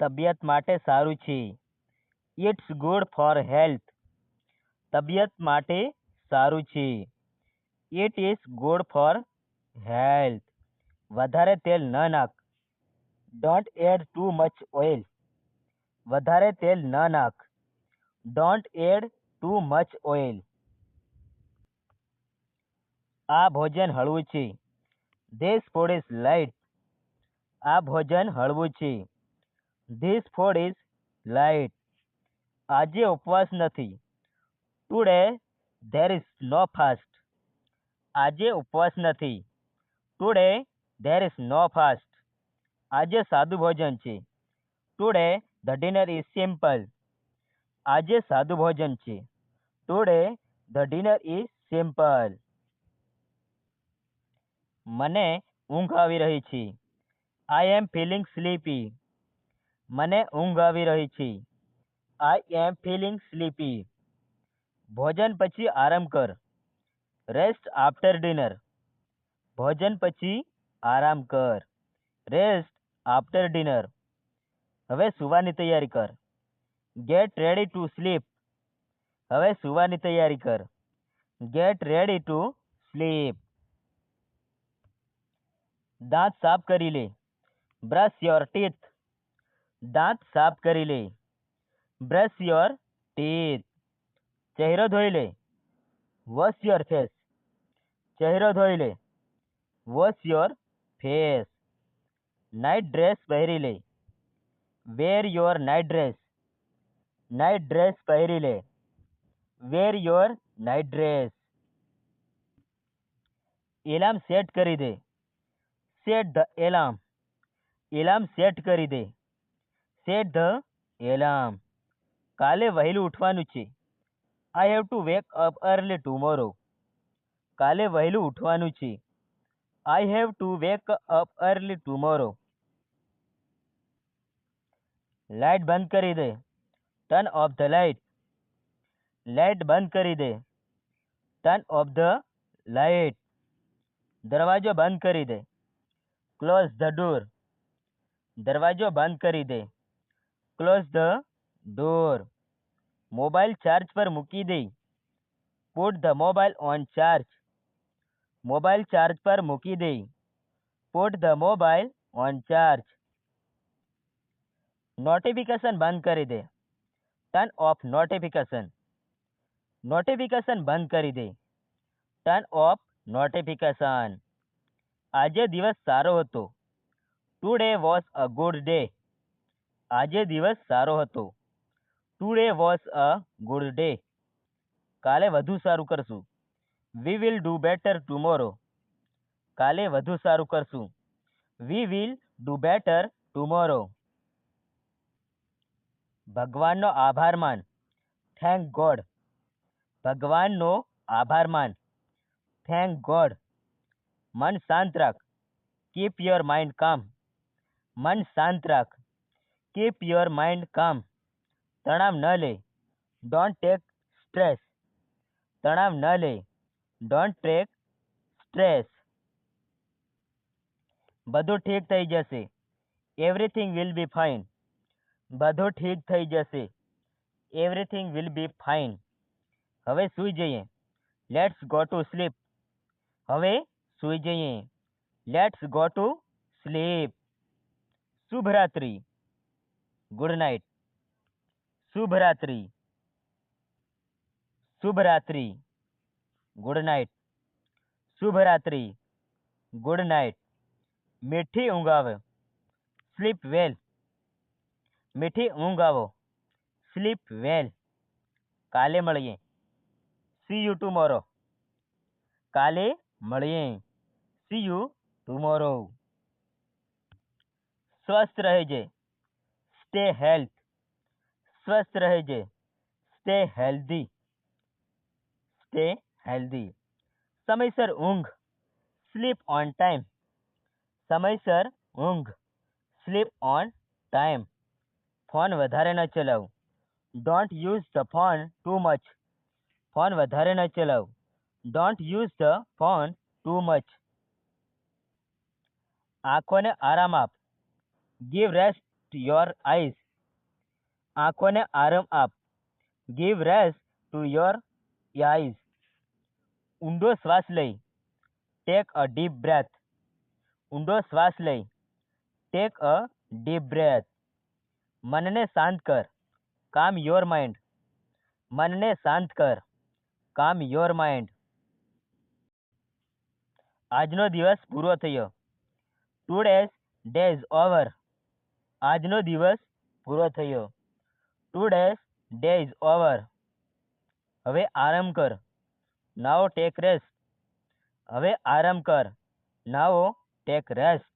તબિયત માટે સારું છે. It's good for health. તબિયત માટે સારું છે. It is good for health. વધારે તેલ ન નાખ. Don't add too much oil. વધારે તેલ ન નાખ. Don't add too much oil. આ ભોજન હળવું છે. This food is light. આ ભોજન હળવું છે. This food is light. આજે ઉપવાસ નથી. Today there is no fast. આજે ઉપવાસ નથી. Today there is no fast. આજે સાદું ભોજન છે. Today the dinner is simple. આજે સાદું ભોજન છે. Today the dinner is simple. મને ઊંઘ આવી રહી છે. આઈ એમ ફીલિંગ સ્લીપી. મને ઊંઘ આવી રહી છે. આઈ એમ ફીલિંગ સ્લીપી. ભોજન પછી આરામ કર. Rest after dinner. ભોજન પછી આરામ કર. Rest after dinner. હવે સુવાની તૈયારી કર. Gate ready to sleep. હવે સુવાની તૈયારી કર. Gate ready to sleep. દાંત સાફ કરી લે. Brush your teeth. દાંત સાફ કરી લે. Brush your teeth. ચહેરો ધોઈ લે. Wash your face. ચહેરો ધોઈ લે. Wash your face. Night dress પહેરી લે. Wear your night dress. Night dress પહેરી લે. Wear your night dress. Alarm set કરી દે. Set the alarm. Alarm set કરી દે. Set the alarm. કાલે વહેલું ઉઠવાનું છે. I have to wake up early tomorrow. કાલે વહેલું ઉઠવાનું છે. I have to wake up early tomorrow. Light બંધ કરી દે. Turn off the light. Light બંધ કરી દે. Turn off the light. દરવાજો બંધ કરી દે. Close the door. દરવાજો બંધ કરી દે. Close the door. Mobile charge પર મૂકી દે. Put the mobile on charge. Mobile charge પર મૂકી દે. Put the mobile on charge. Notification બંધ કરી દે. Turn off notification. નોટિફિકેશન બંધ કરી દે. Turn off notification. આજે દિવસ સારો હતો. Today was a good day. આજે દિવસ સારો હતો. Today was a good day. કાલે વધુ સારું કરશું. We will do better tomorrow. કાલે વધુ સારું કરશું. We will do better tomorrow. ભગવાનનો આભાર માન. Thank God. ભગવાનનો આભાર માન. Thank God. મન શાંત રાખ. કીપ યોર માઇન્ડ કામ. મન શાંત રાખ. કીપ યોર માઇન્ડ કામ. તણાવ ન લે. Don't take stress. તણાવ ન લે. Don't take stress. બધું ઠીક થઈ જશે. Everything will be fine. બધું ઠીક થઈ જશે. Everything will be fine. હવે સૂઈ જઈએ. Let's go to sleep. હવે સૂઈ જઈએ. Let's go to sleep. શુભરાત્રિ. Good night. શુભરાત્રિ. શુભરાત્રિ. Good night. શુભરાત્રિ. Good night. મીઠી ઊંઘ આવે. Sleep well. મીઠી ઊંઘ આવો. Sleep well. કાલે મળીએ. See you tomorrow. કાલે મળીએ. See you tomorrow. સ્વસ્થ રહેજે. Stay health. સ્વસ્થ રહેજે. Stay healthy. Stay healthy. સમયસર ઊંઘ. Sleep on time. સમયસર ઊંઘ. Sleep on time. ફોન વધારે ન ચલાવ. Don't use the phone too much. Phone વધારે ન ચલાવ. Don't use the phone too much. આંખોને આરામ આપ. Give rest rest your eyes. આંખોને આરામ આપ. Give rest to your eyes. ઊંડો શ્વાસ લઈ. Take a deep breath. ઊંડો શ્વાસ લઈ. Take a deep breath. મનને શાંત કર. કામ યોર માઇન્ડ. મનને શાંત કર. કામ યોર માઇન્ડ. આજનો દિવસ પૂરો થયો. Today's day is over. આજનો દિવસ પૂરો થયો. Today's day is over. હવે આરામ કર. નાઓ ટેક રેસ્ટ. હવે આરામ કર. નાઓ ટેક રેસ્ટ.